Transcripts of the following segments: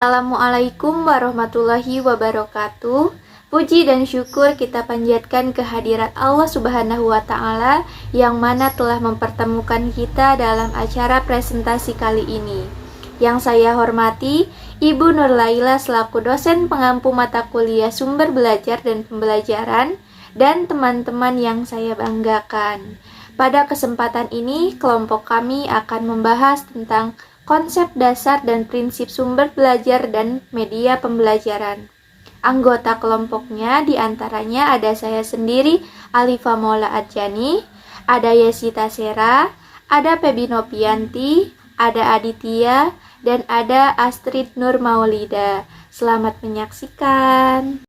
Assalamualaikum warahmatullahi wabarakatuh. Puji dan syukur kita panjatkan kehadirat Allah Subhanahu wa Ta'ala yang mana telah mempertemukan kita dalam acara presentasi kali ini. Yang saya hormati, Ibu Nur Laila selaku dosen pengampu mata kuliah sumber belajar dan pembelajaran, dan teman-teman yang saya banggakan. Pada kesempatan ini, kelompok kami akan membahas tentang konsep dasar dan prinsip sumber belajar dan media pembelajaran. Anggota kelompoknya diantaranya ada saya sendiri, Alifa Maula Adjani, ada Yesita Sera, ada Pebi Nopianti, ada Aditya, dan ada Astrid Nur Maulida. Selamat menyaksikan.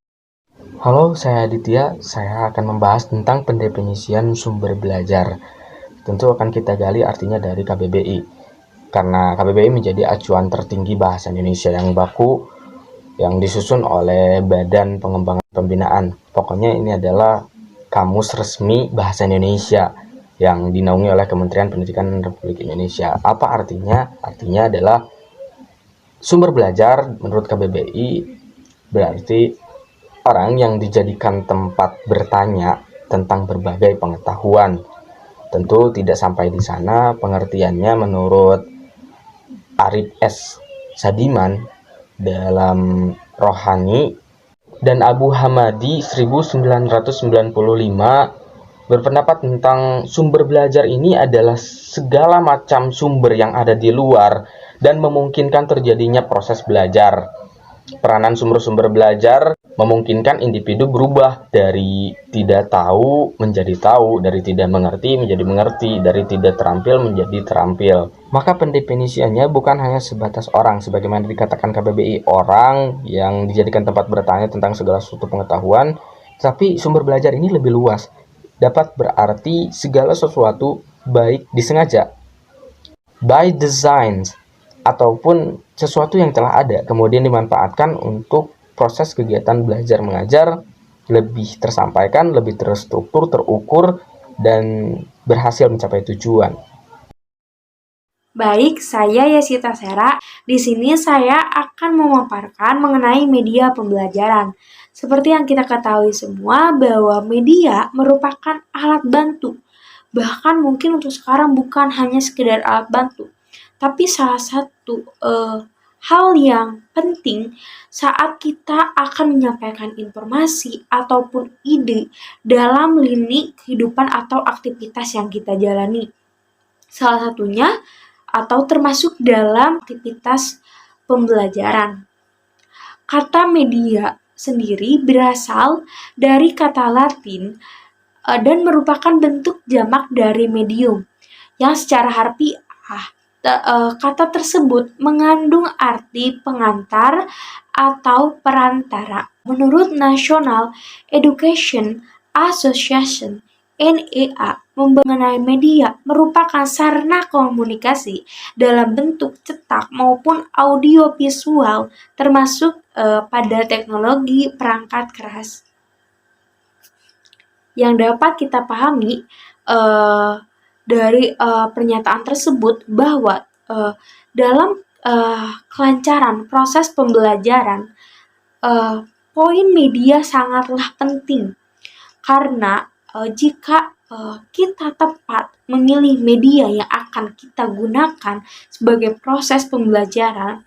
Halo, saya Aditya. Saya akan membahas tentang pendefinisian sumber belajar. Tentu akan kita gali artinya dari KBBI. Karena KBBI menjadi acuan tertinggi bahasa Indonesia yang baku yang disusun oleh Badan Pengembangan Pembinaan. Pokoknya ini adalah kamus resmi bahasa Indonesia yang dinaungi oleh Kementerian Pendidikan Republik Indonesia. Apa artinya? Artinya adalah sumber belajar menurut KBBI berarti orang yang dijadikan tempat bertanya tentang berbagai pengetahuan. Tentu tidak sampai di sana, pengertiannya menurut Arif S. Sadiman dalam Rohani dan Abu Hamadi 1995 berpendapat tentang sumber belajar ini adalah segala macam sumber yang ada di luar dan memungkinkan terjadinya proses belajar. Peranan sumber-sumber belajar memungkinkan individu berubah dari tidak tahu menjadi tahu, dari tidak mengerti menjadi mengerti, dari tidak terampil menjadi terampil. Maka pendefinisiannya bukan hanya sebatas orang, sebagaimana dikatakan KBBI, orang yang dijadikan tempat bertanya tentang segala sesuatu pengetahuan, tapi sumber belajar ini lebih luas. Dapat berarti segala sesuatu baik disengaja, by design, ataupun sesuatu yang telah ada kemudian dimanfaatkan untuk proses kegiatan belajar mengajar lebih tersampaikan, lebih terstruktur, terukur, dan berhasil mencapai tujuan. Baik, saya Yesita Sera. Di sini saya akan memaparkan mengenai media pembelajaran. Seperti yang kita ketahui semua bahwa media merupakan alat bantu. Bahkan mungkin untuk sekarang bukan hanya sekedar alat bantu, tapi salah satu hal yang penting saat kita akan menyampaikan informasi ataupun ide dalam lini kehidupan atau aktivitas yang kita jalani. Salah satunya atau termasuk dalam aktivitas pembelajaran. Kata media sendiri berasal dari kata Latin dan merupakan bentuk jamak dari medium yang secara harfiah kata tersebut mengandung arti pengantar atau perantara. Menurut National Education Association (NEA), mengenai media merupakan sarana komunikasi dalam bentuk cetak maupun audiovisual termasuk pada teknologi perangkat keras. Yang dapat kita pahami dari pernyataan tersebut bahwa dalam kelancaran proses pembelajaran, poin media sangatlah penting karena jika kita tepat memilih media yang akan kita gunakan sebagai proses pembelajaran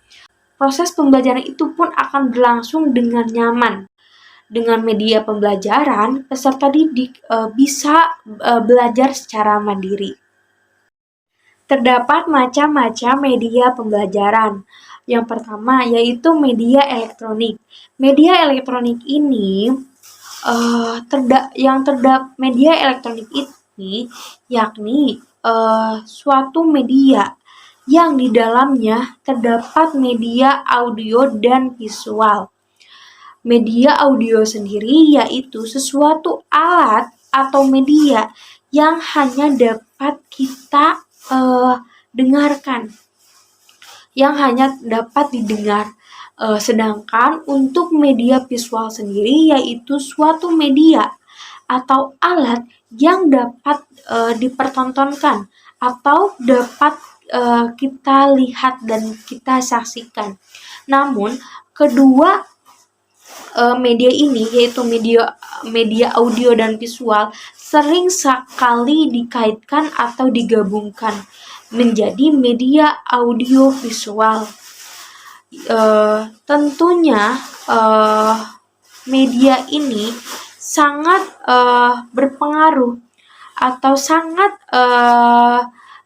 itu pun akan berlangsung dengan nyaman. Dengan media pembelajaran, peserta didik bisa belajar secara mandiri. Terdapat macam-macam media pembelajaran. Yang pertama yaitu media elektronik. Media elektronik ini media elektronik ini yakni suatu media yang di dalamnya terdapat media audio dan visual. Media audio sendiri yaitu sesuatu alat atau media yang hanya dapat kita dengarkan, yang hanya dapat didengar. Sedangkan untuk media visual sendiri yaitu suatu media atau alat yang dapat dipertontonkan atau dapat kita lihat dan kita saksikan. Namun, kedua media ini, yaitu media audio dan visual, sering sekali dikaitkan atau digabungkan menjadi media audio visual. Tentunya media ini sangat berpengaruh atau sangat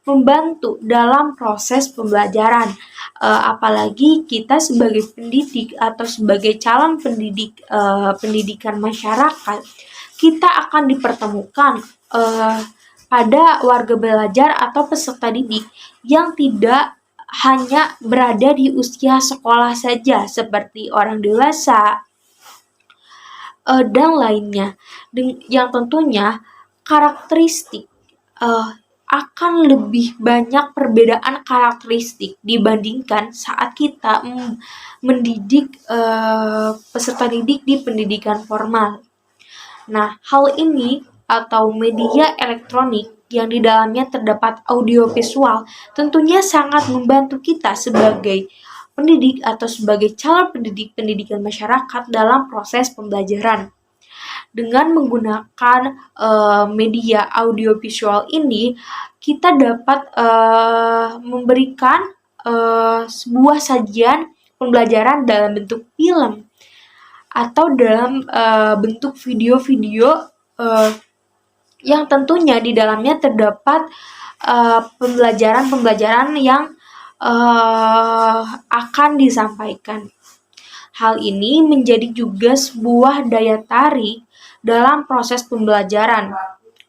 membantu dalam proses pembelajaran. Apalagi kita sebagai pendidik atau sebagai calon pendidik pendidikan masyarakat, kita akan dipertemukan pada warga belajar atau peserta didik yang tidak hanya berada di usia sekolah saja, seperti orang dewasa dan lainnya, yang tentunya karakteristik akan lebih banyak perbedaan karakteristik dibandingkan saat kita mendidik peserta didik di pendidikan formal. Nah, hal ini atau media elektronik yang di dalamnya terdapat audio visual tentunya sangat membantu kita sebagai pendidik atau sebagai calon pendidik pendidikan masyarakat dalam proses pembelajaran. Dengan menggunakan media audiovisual ini, kita dapat memberikan sebuah sajian pembelajaran dalam bentuk film atau dalam bentuk video-video yang tentunya di dalamnya terdapat pembelajaran-pembelajaran yang akan disampaikan. Hal ini menjadi juga sebuah daya tarik dalam proses pembelajaran,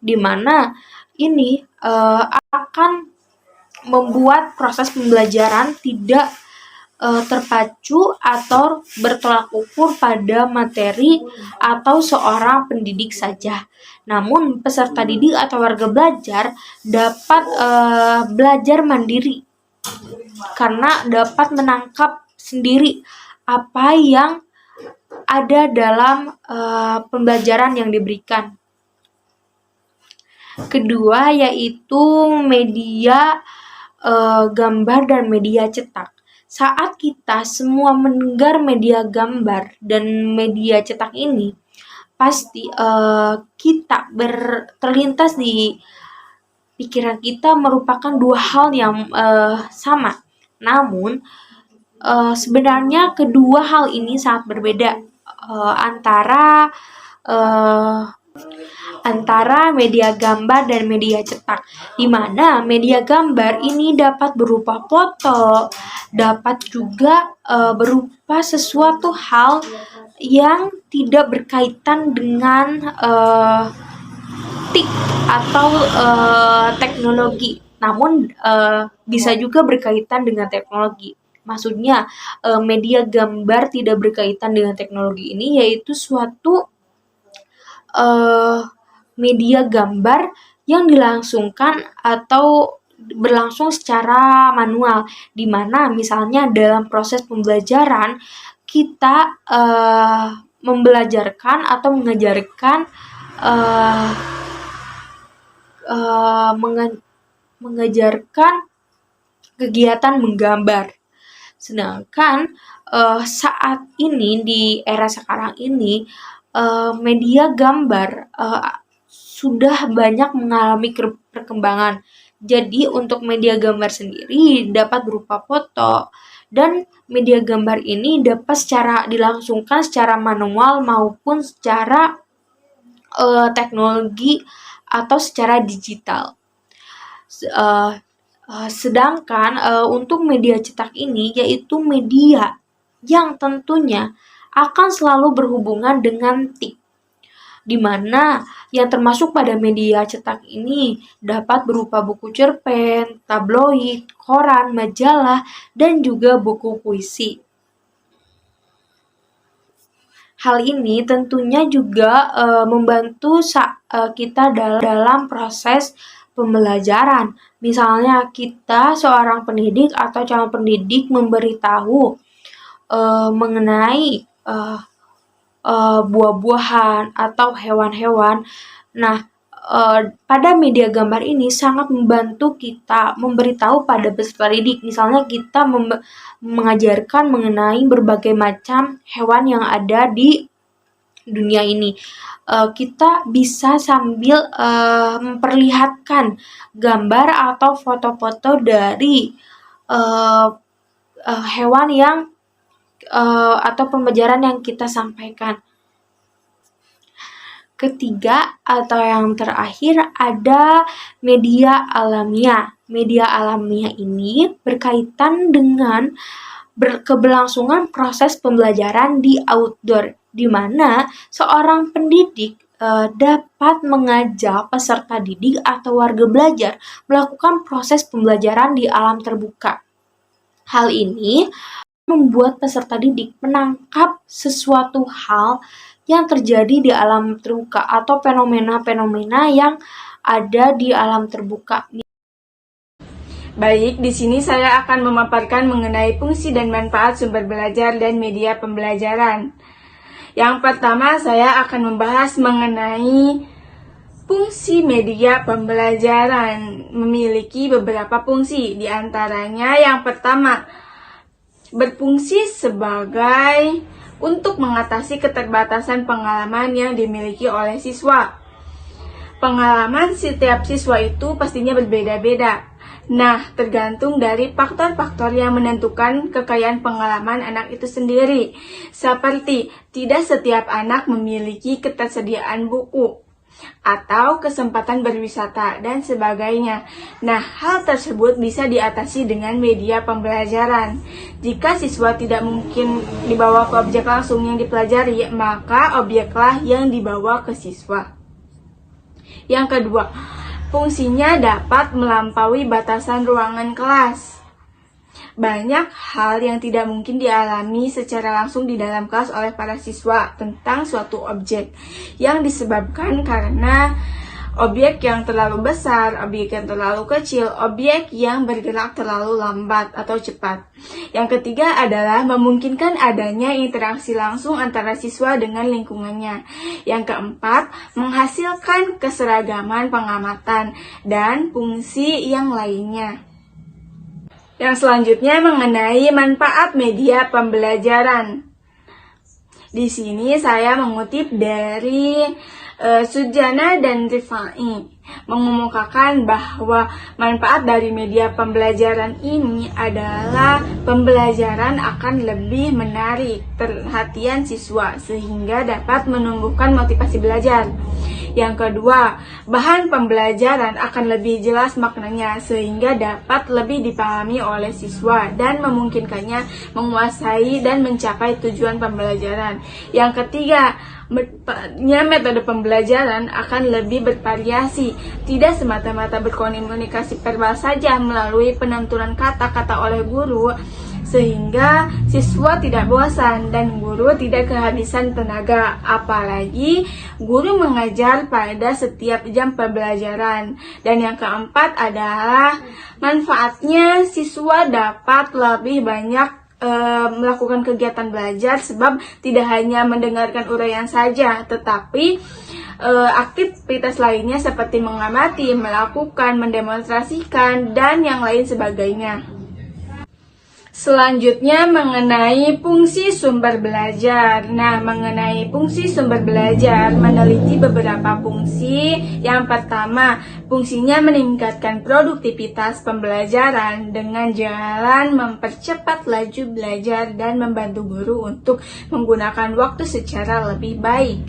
di mana ini akan membuat proses pembelajaran tidak terpacu atau bertolak ukur pada materi atau seorang pendidik saja. Namun peserta didik atau warga belajar dapat belajar mandiri karena dapat menangkap sendiri apa yang ada dalam pembelajaran yang diberikan. Kedua yaitu media gambar dan media cetak. Saat kita semua mendengar media gambar dan media cetak ini, pasti kita terlintas di pikiran kita merupakan dua hal yang sama. Namun sebenarnya kedua hal ini sangat berbeda antara media gambar dan media cetak, di mana media gambar ini dapat berupa foto, dapat juga berupa sesuatu hal yang tidak berkaitan dengan TIK atau teknologi, namun bisa juga berkaitan dengan teknologi. Maksudnya media gambar tidak berkaitan dengan teknologi ini yaitu suatu media gambar yang dilangsungkan atau berlangsung secara manual, di mana misalnya dalam proses pembelajaran kita membelajarkan atau mengajarkan mengajarkan kegiatan menggambar. Sedangkan saat ini di era sekarang ini media gambar sudah banyak mengalami perkembangan. Jadi untuk media gambar sendiri dapat berupa foto, dan media gambar ini dapat dilangsungkan secara manual maupun secara teknologi atau secara digital. Sedangkan untuk media cetak ini yaitu media yang tentunya akan selalu berhubungan dengan TIK, di mana yang termasuk pada media cetak ini dapat berupa buku cerpen, tabloid, koran, majalah, dan juga buku puisi. Hal ini tentunya juga membantu kita dalam proses pembelajaran. Misalnya kita seorang pendidik atau calon pendidik memberitahu mengenai buah-buahan atau hewan-hewan. Nah, pada media gambar ini sangat membantu kita memberitahu pada peserta didik. Misalnya kita mengajarkan mengenai berbagai macam hewan yang ada di dunia ini. Kita bisa sambil memperlihatkan gambar atau foto-foto dari hewan yang atau pembelajaran yang kita sampaikan. Ketiga atau yang terakhir ada media alamiah. Media alamiah ini berkaitan dengan keberlangsungan proses pembelajaran di outdoor, di mana seorang pendidik dapat mengajak peserta didik atau warga belajar melakukan proses pembelajaran di alam terbuka. Hal ini membuat peserta didik menangkap sesuatu hal yang terjadi di alam terbuka atau fenomena-fenomena yang ada di alam terbuka. Baik, di sini saya akan memaparkan mengenai fungsi dan manfaat sumber belajar dan media pembelajaran. Yang pertama, saya akan membahas mengenai fungsi media pembelajaran. Memiliki beberapa fungsi, di antaranya yang pertama, berfungsi sebagai untuk mengatasi keterbatasan pengalaman yang dimiliki oleh siswa. Pengalaman setiap siswa itu pastinya berbeda-beda. Nah, tergantung dari faktor-faktor yang menentukan kekayaan pengalaman anak itu sendiri. Seperti, tidak setiap anak memiliki ketersediaan buku atau kesempatan berwisata, dan sebagainya. Nah, hal tersebut bisa diatasi dengan media pembelajaran. Jika siswa tidak mungkin dibawa ke objek langsung yang dipelajari, maka objeklah yang dibawa ke siswa. Yang kedua, fungsinya dapat melampaui batasan ruangan kelas. Banyak hal yang tidak mungkin dialami secara langsung di dalam kelas oleh para siswa tentang suatu objek yang disebabkan karena objek yang terlalu besar, objek yang terlalu kecil, objek yang bergerak terlalu lambat atau cepat. Yang ketiga adalah memungkinkan adanya interaksi langsung antara siswa dengan lingkungannya. Yang keempat, menghasilkan keseragaman pengamatan dan fungsi yang lainnya. Yang selanjutnya mengenai manfaat media pembelajaran. Di sini saya mengutip dari Sujana dan Rifai mengemukakan bahwa manfaat dari media pembelajaran ini adalah pembelajaran akan lebih menarik perhatian siswa sehingga dapat menumbuhkan motivasi belajar. Yang kedua, bahan pembelajaran akan lebih jelas maknanya sehingga dapat lebih dipahami oleh siswa dan memungkinkannya menguasai dan mencapai tujuan pembelajaran. Yang ketiga, metode pembelajaran akan lebih bervariasi, tidak semata-mata berkomunikasi verbal saja melalui penenturan kata-kata oleh guru, sehingga siswa tidak bosan dan guru tidak kehabisan tenaga, apalagi guru mengajar pada setiap jam pembelajaran. Dan yang keempat adalah manfaatnya siswa dapat lebih banyak melakukan kegiatan belajar sebab tidak hanya mendengarkan uraian saja, tetapi aktivitas lainnya seperti mengamati, melakukan, mendemonstrasikan, dan yang lain sebagainya. Selanjutnya mengenai fungsi sumber belajar. Nah, mengenai fungsi sumber belajar, meneliti beberapa fungsi. Yang pertama, fungsinya meningkatkan produktivitas pembelajaran dengan jalan mempercepat laju belajar dan membantu guru untuk menggunakan waktu secara lebih baik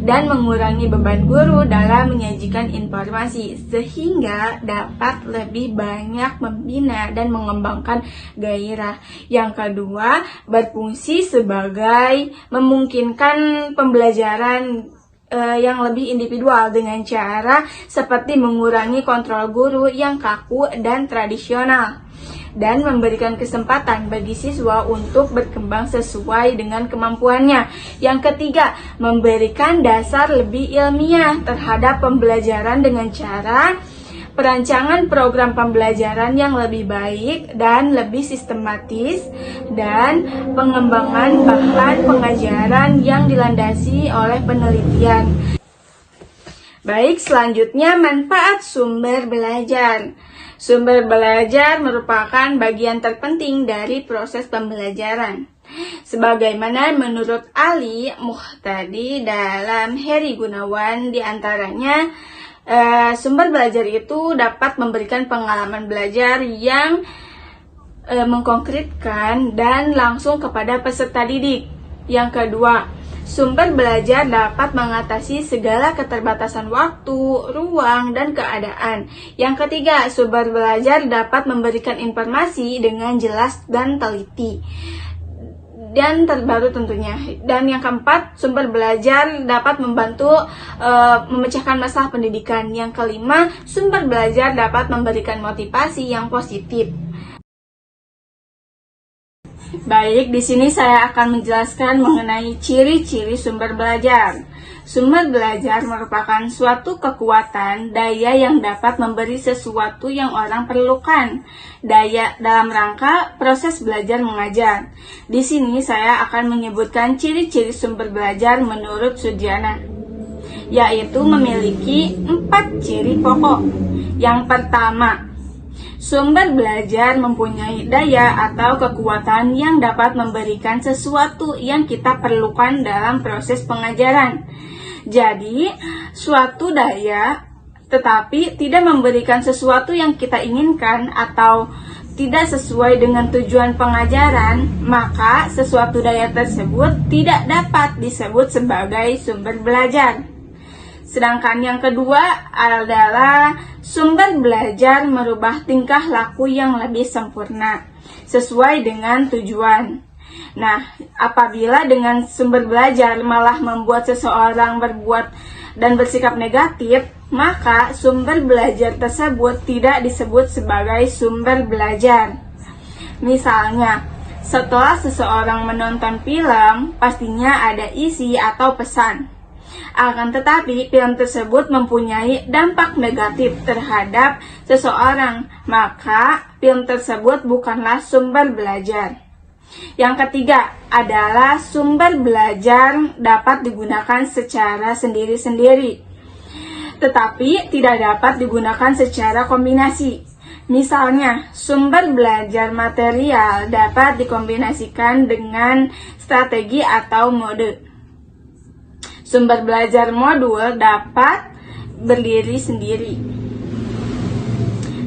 dan mengurangi beban guru dalam menyajikan informasi sehingga dapat lebih banyak membina dan mengembangkan gairah. Yang kedua, berfungsi sebagai memungkinkan pembelajaran yang lebih individual dengan cara seperti mengurangi kontrol guru yang kaku dan tradisional dan memberikan kesempatan bagi siswa untuk berkembang sesuai dengan kemampuannya. Yang ketiga, memberikan dasar lebih ilmiah terhadap pembelajaran dengan cara perancangan program pembelajaran yang lebih baik dan lebih sistematis, dan pengembangan bahan pengajaran yang dilandasi oleh penelitian. Baik, selanjutnya manfaat sumber belajar. Sumber belajar merupakan bagian terpenting dari proses pembelajaran. Sebagaimana menurut Ali Muhtadi dalam Heri Gunawan, diantaranya sumber belajar itu dapat memberikan pengalaman belajar yang mengkonkretkan dan langsung kepada peserta didik. Yang kedua, sumber belajar dapat mengatasi segala keterbatasan waktu, ruang, dan keadaan. Yang ketiga, sumber belajar dapat memberikan informasi dengan jelas dan teliti dan terbaru tentunya. Dan yang keempat, sumber belajar dapat membantu memecahkan masalah pendidikan. Yang kelima, sumber belajar dapat memberikan motivasi yang positif. Baik, di sini saya akan menjelaskan mengenai ciri-ciri sumber belajar. Sumber belajar merupakan suatu kekuatan, daya yang dapat memberi sesuatu yang orang perlukan. Daya dalam rangka proses belajar mengajar. Di sini saya akan menyebutkan ciri-ciri sumber belajar menurut Sudiana, yaitu memiliki 4 ciri pokok. Yang pertama, sumber belajar mempunyai daya atau kekuatan yang dapat memberikan sesuatu yang kita perlukan dalam proses pengajaran. Jadi, suatu daya tetapi tidak memberikan sesuatu yang kita inginkan atau tidak sesuai dengan tujuan pengajaran, maka sesuatu daya tersebut tidak dapat disebut sebagai sumber belajar. Sedangkan yang kedua adalah sumber belajar merubah tingkah laku yang lebih sempurna sesuai dengan tujuan. Nah, apabila dengan sumber belajar malah membuat seseorang berbuat dan bersikap negatif, maka sumber belajar tersebut tidak disebut sebagai sumber belajar. Misalnya, setelah seseorang menonton film, pastinya ada isi atau pesan. Akan tetapi, film tersebut mempunyai dampak negatif terhadap seseorang, maka film tersebut bukanlah sumber belajar. Yang ketiga adalah sumber belajar dapat digunakan secara sendiri-sendiri, tetapi tidak dapat digunakan secara kombinasi. Misalnya, sumber belajar material dapat dikombinasikan dengan strategi atau mode. Sumber belajar modul dapat berdiri sendiri.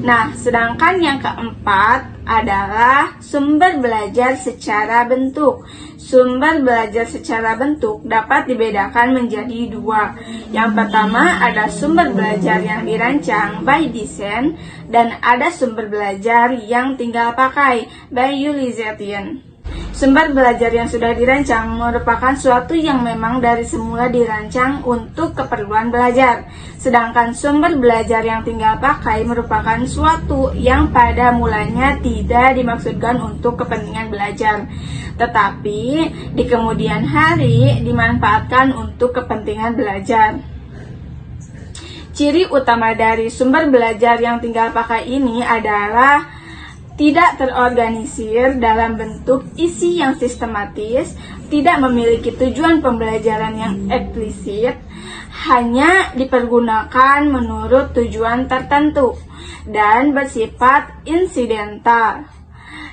Nah, sedangkan yang keempat adalah sumber belajar secara bentuk. Sumber belajar secara bentuk dapat dibedakan menjadi 2. Yang pertama ada sumber belajar yang dirancang by design dan ada sumber belajar yang tinggal pakai by utilization. Sumber belajar yang sudah dirancang merupakan suatu yang memang dari semula dirancang untuk keperluan belajar. Sedangkan sumber belajar yang tinggal pakai merupakan suatu yang pada mulanya tidak dimaksudkan untuk kepentingan belajar, tetapi di kemudian hari dimanfaatkan untuk kepentingan belajar. Ciri utama dari sumber belajar yang tinggal pakai ini adalah tidak terorganisir dalam bentuk isi yang sistematis, tidak memiliki tujuan pembelajaran yang eksplisit, hanya dipergunakan menurut tujuan tertentu, dan bersifat insidental,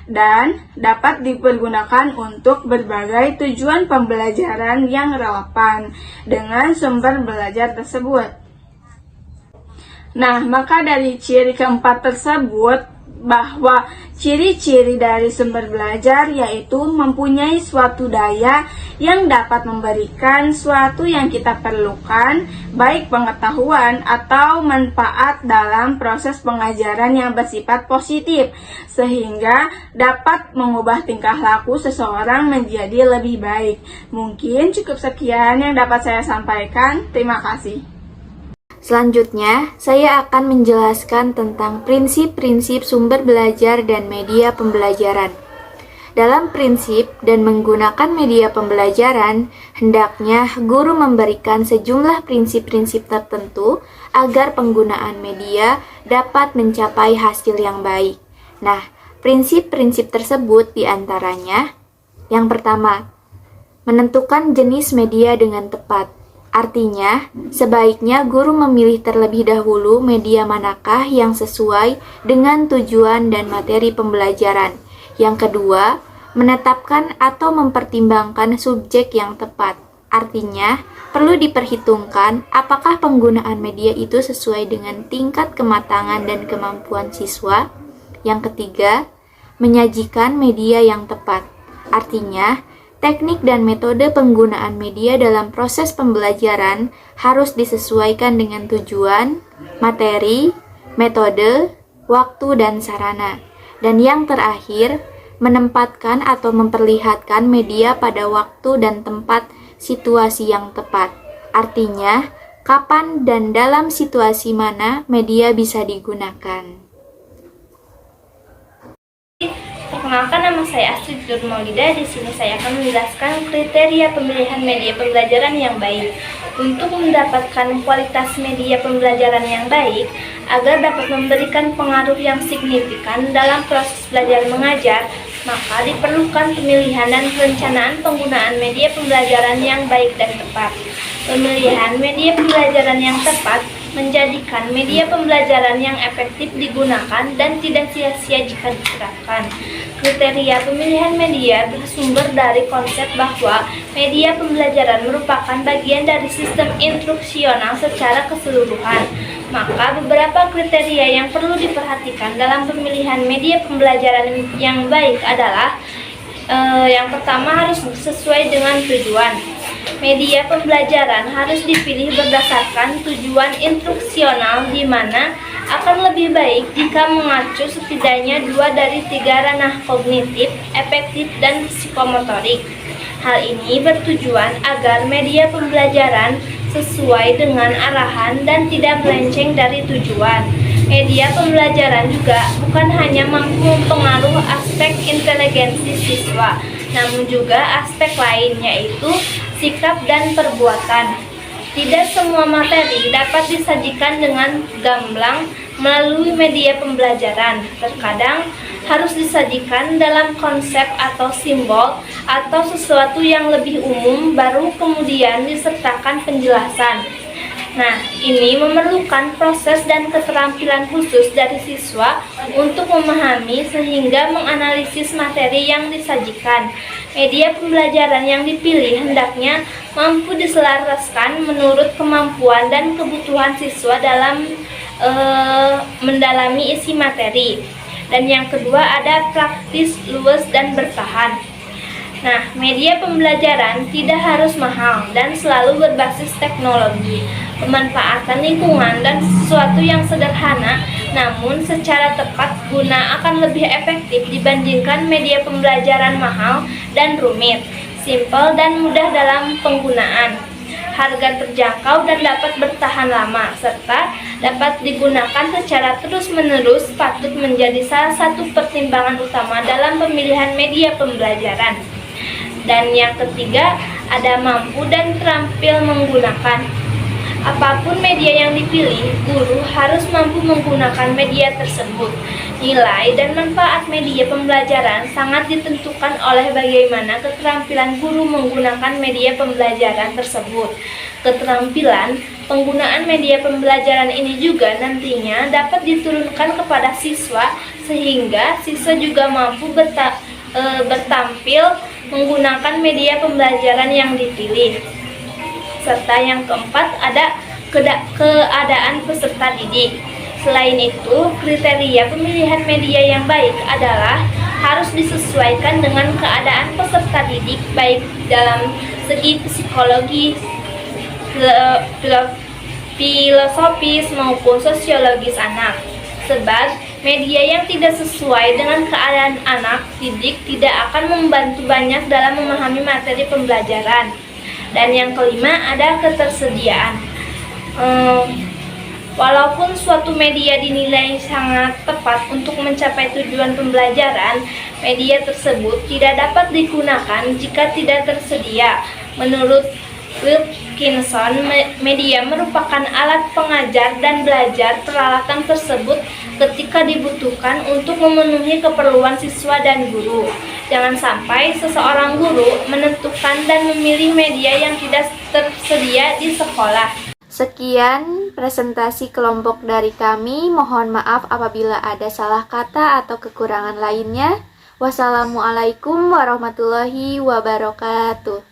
dan dapat dipergunakan untuk berbagai tujuan pembelajaran yang relevan dengan sumber belajar tersebut. Nah, maka dari ciri keempat tersebut, bahwa ciri-ciri dari sumber belajar yaitu mempunyai suatu daya yang dapat memberikan suatu yang kita perlukan, baik pengetahuan atau manfaat dalam proses pengajaran yang bersifat positif, sehingga dapat mengubah tingkah laku seseorang menjadi lebih baik. Mungkin cukup sekian yang dapat saya sampaikan. Terima kasih. Selanjutnya, saya akan menjelaskan tentang prinsip-prinsip sumber belajar dan media pembelajaran. Dalam prinsip dan menggunakan media pembelajaran, hendaknya guru memberikan sejumlah prinsip-prinsip tertentu agar penggunaan media dapat mencapai hasil yang baik. Nah, prinsip-prinsip tersebut diantaranya: yang pertama, menentukan jenis media dengan tepat. Artinya, sebaiknya guru memilih terlebih dahulu media manakah yang sesuai dengan tujuan dan materi pembelajaran. Yang kedua, menetapkan atau mempertimbangkan subjek yang tepat. Artinya, perlu diperhitungkan apakah penggunaan media itu sesuai dengan tingkat kematangan dan kemampuan siswa. Yang ketiga, menyajikan media yang tepat. Artinya, teknik dan metode penggunaan media dalam proses pembelajaran harus disesuaikan dengan tujuan, materi, metode, waktu, dan sarana. Dan yang terakhir, menempatkan atau memperlihatkan media pada waktu dan tempat situasi yang tepat. Artinya, kapan dan dalam situasi mana media bisa digunakan. Perkenalkan, nama saya Astrid Maulida. Di sini saya akan menjelaskan kriteria pemilihan media pembelajaran yang baik. Untuk mendapatkan kualitas media pembelajaran yang baik, agar dapat memberikan pengaruh yang signifikan dalam proses belajar mengajar, maka diperlukan pemilihan dan perencanaan penggunaan media pembelajaran yang baik dan tepat. Pemilihan media pembelajaran yang tepat menjadikan media pembelajaran yang efektif digunakan dan tidak sia-sia jika diterapkan. Kriteria pemilihan media bersumber dari konsep bahwa media pembelajaran merupakan bagian dari sistem instruksional secara keseluruhan. Maka beberapa kriteria yang perlu diperhatikan dalam pemilihan media pembelajaran yang baik adalah yang pertama, harus sesuai dengan tujuan. Media pembelajaran harus dipilih berdasarkan tujuan instruksional, di mana akan lebih baik jika mengacu setidaknya 2 dari 3 ranah kognitif, efektif, dan psikomotorik. Hal ini bertujuan agar media pembelajaran sesuai dengan arahan dan tidak melenceng dari tujuan. Media pembelajaran juga bukan hanya mampu mempengaruhi aspek inteligensi siswa, namun juga aspek lain, yaitu sikap dan perbuatan. Tidak semua materi dapat disajikan dengan gamblang melalui media pembelajaran. Terkadang harus disajikan dalam konsep atau simbol atau sesuatu yang lebih umum, baru kemudian disertakan penjelasan. Nah, ini memerlukan proses dan keterampilan khusus dari siswa untuk memahami sehingga menganalisis materi yang disajikan. Media pembelajaran yang dipilih hendaknya mampu diselaraskan menurut kemampuan dan kebutuhan siswa dalam mendalami isi materi. Dan yang kedua ada praktis, luas, dan bertahan. Nah, media pembelajaran tidak harus mahal dan selalu berbasis teknologi, pemanfaatan lingkungan, dan sesuatu yang sederhana, namun secara tepat guna akan lebih efektif dibandingkan media pembelajaran mahal dan rumit, simpel dan mudah dalam penggunaan, harga terjangkau dan dapat bertahan lama, serta dapat digunakan secara terus-menerus patut menjadi salah satu pertimbangan utama dalam pemilihan media pembelajaran. Dan yang ketiga, ada mampu dan terampil menggunakan. Apapun media yang dipilih, guru harus mampu menggunakan media tersebut. Nilai dan manfaat media pembelajaran sangat ditentukan oleh bagaimana keterampilan guru menggunakan media pembelajaran tersebut. Keterampilan penggunaan media pembelajaran ini juga nantinya dapat diturunkan kepada siswa, sehingga siswa juga mampu bertampil menggunakan media pembelajaran yang dipilih. Serta yang keempat ada keadaan peserta didik. Selain itu, kriteria pemilihan media yang baik adalah harus disesuaikan dengan keadaan peserta didik, baik dalam segi psikologi, filosofis maupun sosiologis anak. Sebab media yang tidak sesuai dengan keadaan anak didik tidak akan membantu banyak dalam memahami materi pembelajaran. Dan yang kelima ada ketersediaan. Walaupun suatu media dinilai sangat tepat untuk mencapai tujuan pembelajaran, media tersebut tidak dapat digunakan jika tidak tersedia. Menurut Wilkinson, media merupakan alat pengajar dan belajar. Peralatan tersebut ketika dibutuhkan untuk memenuhi keperluan siswa dan guru. Jangan sampai seseorang guru menentukan dan memilih media yang tidak tersedia di sekolah. Sekian presentasi kelompok dari kami. Mohon maaf apabila ada salah kata atau kekurangan lainnya. Wassalamualaikum warahmatullahi wabarakatuh.